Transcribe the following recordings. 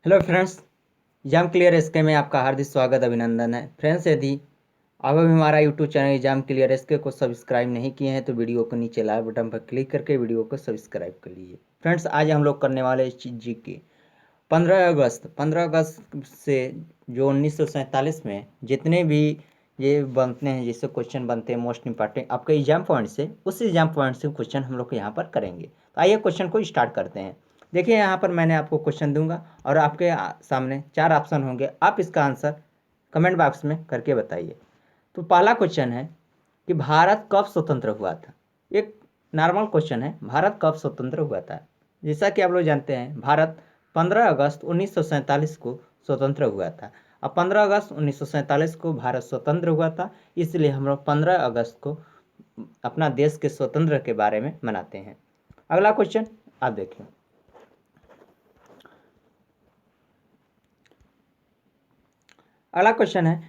Hello friends, exam clear S K आपका हार्दिक स्वागत अभिनंदन है। फ्रेंड्स, यदि आप अभी हमारा YouTube channel exam clear S K subscribe नहीं किए हैं तो वीडियो को नीचे लाल बटन पर क्लिक करके वीडियो को सब्सक्राइब कर लीजिए। फ्रेंड्स, आज हम लोग करने वाले इस चीज़ जी की 15 अगस्त से जो 1947 में जितने भी ये बनते हैं, जिससे क्वेश्चन बनते हैं मोस्ट इंपॉर्टेंट आपके एग्जाम पॉइंट से, उस एग्जाम पॉइंट से क्वेश्चन हम लोग यहाँ पर करेंगे। तो आइए क्वेश्चन को स्टार्ट करते हैं। देखिए, यहाँ पर मैंने आपको क्वेश्चन दूंगा और आपके सामने 4 ऑप्शन होंगे। आप इसका आंसर कमेंट बॉक्स में करके बताइए। तो पहला क्वेश्चन है कि भारत कब स्वतंत्र हुआ था। एक नॉर्मल क्वेश्चन है, भारत कब स्वतंत्र हुआ था। जैसा कि आप लोग जानते हैं, भारत 15 अगस्त 1947 को स्वतंत्र हुआ था। अब 15 अगस्त 1947 को भारत स्वतंत्र हुआ था, इसलिए हम लोग 15 अगस्त को अपना देश के स्वतंत्र के बारे में मनाते हैं। अगला क्वेश्चन आप देखिए। अगला क्वेश्चन है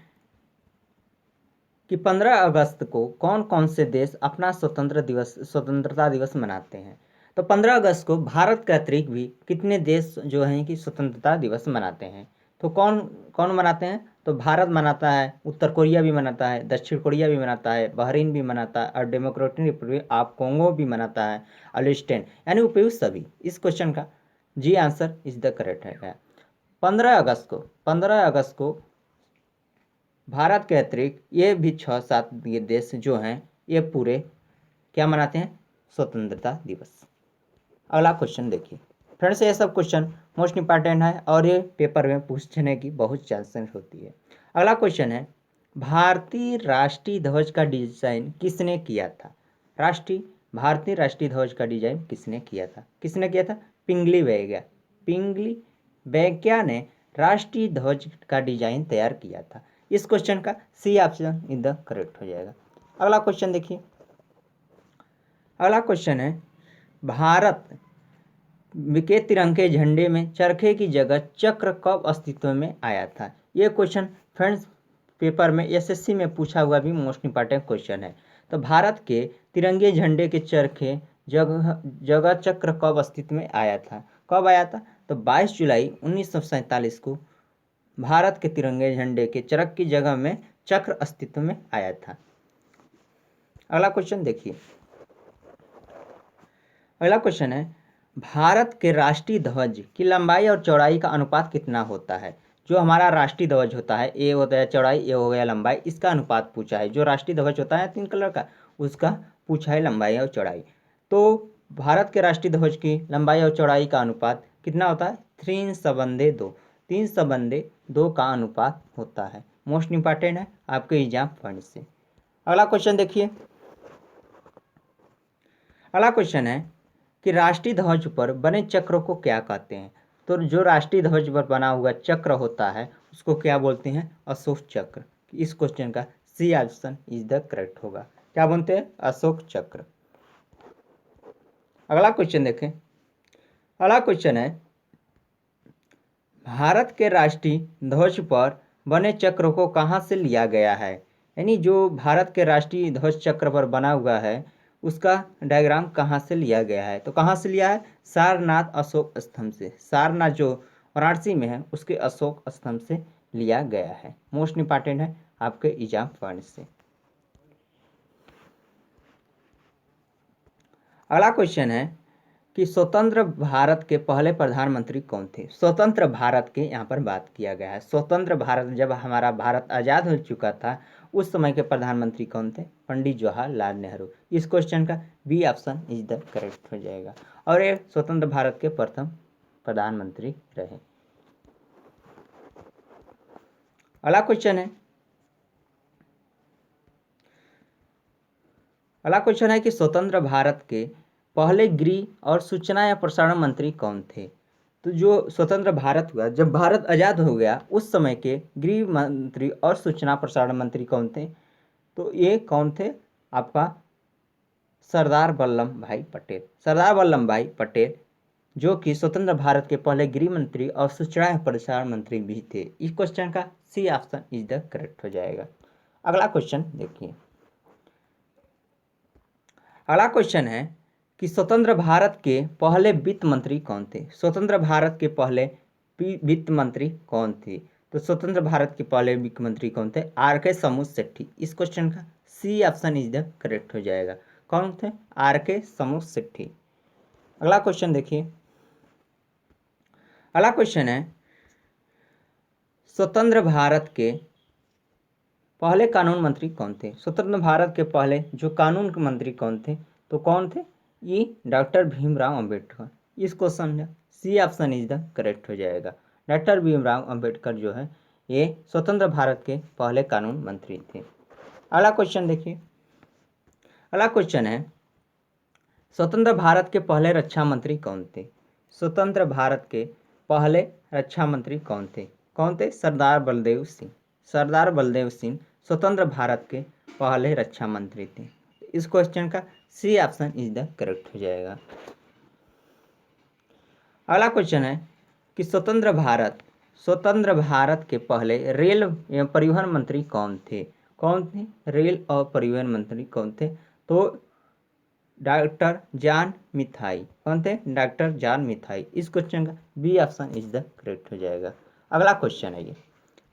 कि 15 अगस्त को कौन कौन से देश अपना स्वतंत्रता दिवस मनाते हैं। तो 15 अगस्त को भारत के अतिरिक्त भी कितने देश जो हैं कि स्वतंत्रता दिवस मनाते हैं। तो कौन कौन मनाते हैं। तो भारत मनाता है, उत्तर कोरिया भी मनाता है, दक्षिण कोरिया भी मनाता है, बहरीन भी मनाता है और डेमोक्रेटिक रिपब्लिक ऑफ कॉन्गो भी मनाता है, अलिस्टेन, यानी उपयुक्त सभी। इस क्वेश्चन का जी आंसर इज द करेक्ट है। 15 अगस्त को भारत के अतिरिक्त ये भी 6-7 ये देश जो हैं, ये पूरे क्या मनाते हैं, स्वतंत्रता दिवस। अगला क्वेश्चन देखिए। फ्रेंड्स, ये सब क्वेश्चन मोस्ट इंपॉर्टेंट है और ये पेपर में पूछने की बहुत चांसेस होती है। अगला क्वेश्चन है, भारतीय राष्ट्रीय ध्वज का डिजाइन किसने किया था। भारतीय राष्ट्रीय ध्वज का डिजाइन किसने किया था। पिंगली वैज्ञा। पिंगली वैज्ञा ने राष्ट्रीय ध्वज का डिजाइन तैयार किया था। इस क्वेश्चन का C option is the correct हो जाएगा। अगला क्वेश्चन देखिए। अगला क्वेश्चन है, भारत के तिरंगे झंडे में चरखे की जगह चक्र कब अस्तित्व में आया था। ये क्वेश्चन फ्रेंड्स पेपर में एसएससी में पूछा हुआ भी मोस्ट इंपॉर्टेंट क्वेश्चन है। तो भारत के तिरंगे झंडे के चरखे जगह चक्र कब अस्तित्व में आया था। कब आया था। तो 22 जुलाई 1947 को भारत के तिरंगे झंडे के चरख की जगह में चक्र अस्तित्व में आया था। अगला क्वेश्चन देखिए। अगला क्वेश्चन है, भारत के राष्ट्रीय ध्वज की लंबाई और चौड़ाई का अनुपात कितना होता है। जो हमारा राष्ट्रीय ध्वज होता है, ए होता है चौड़ाई, ए हो गया लंबाई, इसका अनुपात पूछा है। जो राष्ट्रीय ध्वज होता है 3 कलर का, उसका पूछा है लंबाई और चौड़ाई। तो भारत के राष्ट्रीय ध्वज की लंबाई और चौड़ाई का अनुपात कितना होता है, 3:2। 3:2 का अनुपात होता है। मोस्ट इंपॉर्टेंट है आपके एग्जाम पॉइंट से। अगला क्वेश्चन देखिए। अगला क्वेश्चन है कि राष्ट्रीय ध्वज पर बने चक्र को क्या कहते हैं। तो जो राष्ट्रीय ध्वज पर बना हुआ चक्र होता है उसको क्या बोलते हैं, अशोक चक्र। इस क्वेश्चन का C option is the correct होगा। क्या बोलते हैं, अशोक चक्र। अगला क्वेश्चन देखें। अगला क्वेश्चन है, भारत के राष्ट्रीय ध्वज पर बने चक्र को कहाँ से लिया गया है। यानी जो भारत के राष्ट्रीय ध्वज चक्र पर बना हुआ है उसका डायग्राम कहाँ से लिया गया है। तो कहाँ से लिया है, सारनाथ अशोक स्तंभ से। सारनाथ जो वाराणसी में है उसके अशोक स्तंभ से लिया गया है। मोस्ट इंपॉर्टेंट है आपके एग्जाम पॉइंट से। अगला क्वेश्चन है कि स्वतंत्र भारत के पहले प्रधानमंत्री कौन थे। स्वतंत्र भारत के यहाँ पर बात किया गया है। स्वतंत्र भारत, जब हमारा भारत आज़ाद हो चुका था उस समय के प्रधानमंत्री कौन थे, पंडित जवाहरलाल नेहरू। इस क्वेश्चन का B option is the correct हो जाएगा और ये स्वतंत्र भारत के प्रथम प्रधानमंत्री रहे। अगला क्वेश्चन है, अगला क्वेश्चन है कि स्वतंत्र भारत के पहले गृह और सूचना या प्रसारण मंत्री कौन थे। तो जो स्वतंत्र भारत हुआ, जब भारत आज़ाद हो गया उस समय के गृह मंत्री और सूचना प्रसारण मंत्री कौन थे। तो ये कौन थे, आपका सरदार वल्लभ भाई पटेल। सरदार वल्लभ भाई पटेल जो कि स्वतंत्र भारत के पहले गृह मंत्री और सूचना एवं प्रसारण मंत्री भी थे। इस क्वेश्चन का C option is the correct हो जाएगा। अगला क्वेश्चन देखिए। अगला क्वेश्चन है कि स्वतंत्र भारत के पहले वित्त मंत्री कौन थे। स्वतंत्र भारत के पहले वित्त मंत्री कौन थे? तो स्वतंत्र भारत के पहले वित्त मंत्री कौन थे? आर के समूह सेठी। इस क्वेश्चन का C option is the correct हो जाएगा। कौन थे? आर के समूह सेठी। अगला क्वेश्चन देखिए। अगला क्वेश्चन है स्वतंत्र भारत के पहले कानून मंत्री कौन थे? स्वतंत्र भारत के पहले जो कानून के मंत्री कौन थे? तो कौन थे? ये डॉक्टर भीमराव अंबेडकर। इस क्वेश्चन में C option is the correct हो जाएगा। डॉक्टर भीमराव अंबेडकर जो है ये स्वतंत्र भारत के पहले कानून मंत्री थे। अगला क्वेश्चन देखिए। अगला क्वेश्चन है स्वतंत्र भारत के पहले रक्षा मंत्री कौन थे? स्वतंत्र भारत के पहले रक्षा मंत्री कौन थे? कौन थे? सरदार बलदेव सिंह। सरदार बलदेव सिंह स्वतंत्र भारत के पहले रक्षा मंत्री थे। इस क्वेश्चन का C option is the correct हो जाएगा। अगला क्वेश्चन है कि स्वतंत्र भारत के पहले रेल एवं परिवहन मंत्री कौन थे? कौन थे? रेल और परिवहन मंत्री कौन थे? तो डॉक्टर जॉन मिथाई। कौन थे? Doctor John Mathai. इस क्वेश्चन का B option is the correct हो जाएगा। अगला क्वेश्चन है ये।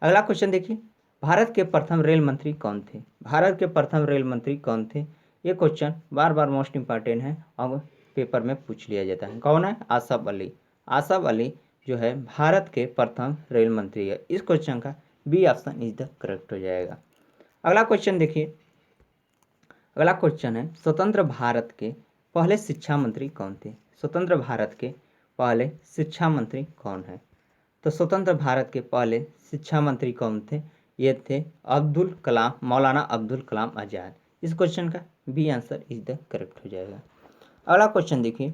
अगला क्वेश्चन देखिए। भारत के प्रथम रेल मंत्री कौन थे? भारत के प्रथम रेल मंत्री कौन थे? ये क्वेश्चन बार बार मोस्ट इंपॉर्टेंट है और पेपर में पूछ लिया जाता है। कौन है? आसफ अली। आसफ अली जो है भारत के प्रथम रेल मंत्री है। इस क्वेश्चन का B option is the correct हो जाएगा। अगला क्वेश्चन देखिए। अगला क्वेश्चन है स्वतंत्र भारत के पहले शिक्षा मंत्री कौन थे? स्वतंत्र भारत के पहले शिक्षा मंत्री कौन है? तो स्वतंत्र भारत के पहले शिक्षा मंत्री कौन थे? ये थे अब्दुल कलाम, मौलाना अब्दुल कलाम आज़ाद। इस क्वेश्चन का B answer is the correct हो जाएगा। अगला क्वेश्चन देखिए।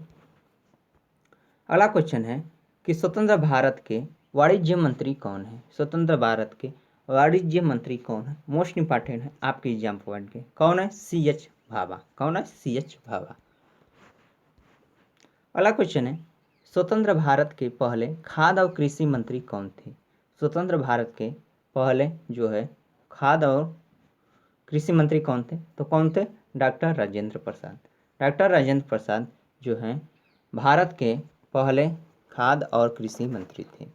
अगला क्वेश्चन है कि स्वतंत्र भारत के वाणिज्य मंत्री कौन है? स्वतंत्र भारत के वाणिज्य मंत्री कौन है? मोस्ट इंपॉर्टेंट है आपके एग्जाम पॉइंट के। कौन है? C H Bhabha. कौन है? C H Bhabha. अगला क्वेश्चन है स्वतंत्र भारत के पहले खाद्य और कृषि मंत्री कौन थे? स्वतंत्र भारत के पहले जो है खाद्य और कृषि मंत्री कौन थे? तो कौन थे? डॉक्टर राजेंद्र प्रसाद। डॉक्टर राजेंद्र प्रसाद जो हैं भारत के पहले खाद्य और कृषि मंत्री थे।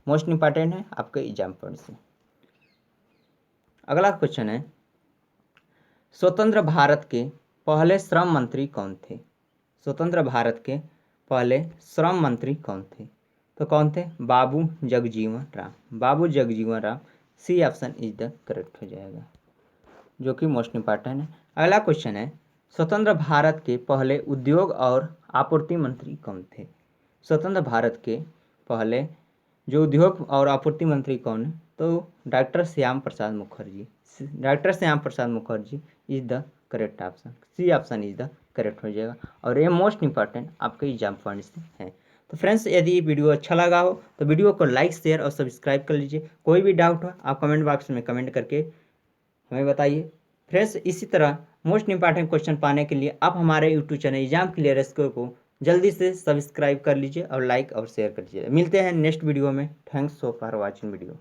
मोस्ट इंपॉर्टेंट है आपके एग्जाम पॉइंट से। अगला क्वेश्चन है स्वतंत्र भारत के पहले श्रम मंत्री कौन थे? स्वतंत्र भारत के पहले श्रम मंत्री कौन थे? तो कौन थे? Babu Jagjivan Ram. Babu Jagjivan Ram. C option is the correct हो जाएगा, जो कि मोस्ट इंपॉर्टेंट है। अगला क्वेश्चन है स्वतंत्र भारत के पहले उद्योग और आपूर्ति मंत्री कौन थे? स्वतंत्र भारत के पहले जो उद्योग और आपूर्ति मंत्री कौन है? तो doctor Shyam Prasad Mukherjee. Doctor Shyam Prasad Mukherjee is the correct option. C option is the correct हो जाएगा और ये मोस्ट इंपॉर्टेंट आपके एग्जाम पॉइंट से है। तो फ्रेंड्स यदि वीडियो अच्छा लगा हो तो वीडियो को लाइक शेयर और सब्सक्राइब कर लीजिए। कोई भी डाउट हो आप कमेंट बॉक्स में कमेंट करके हमें बताइए। फ्रेंड्स इसी तरह मोस्ट इंपॉर्टेंट क्वेश्चन पाने के लिए आप हमारे यूट्यूब चैनल एग्जाम क्लियरेंस को जल्दी से सब्सक्राइब कर लीजिए और लाइक और शेयर कर लीजिए। मिलते हैं नेक्स्ट वीडियो में। Thanks for watching video.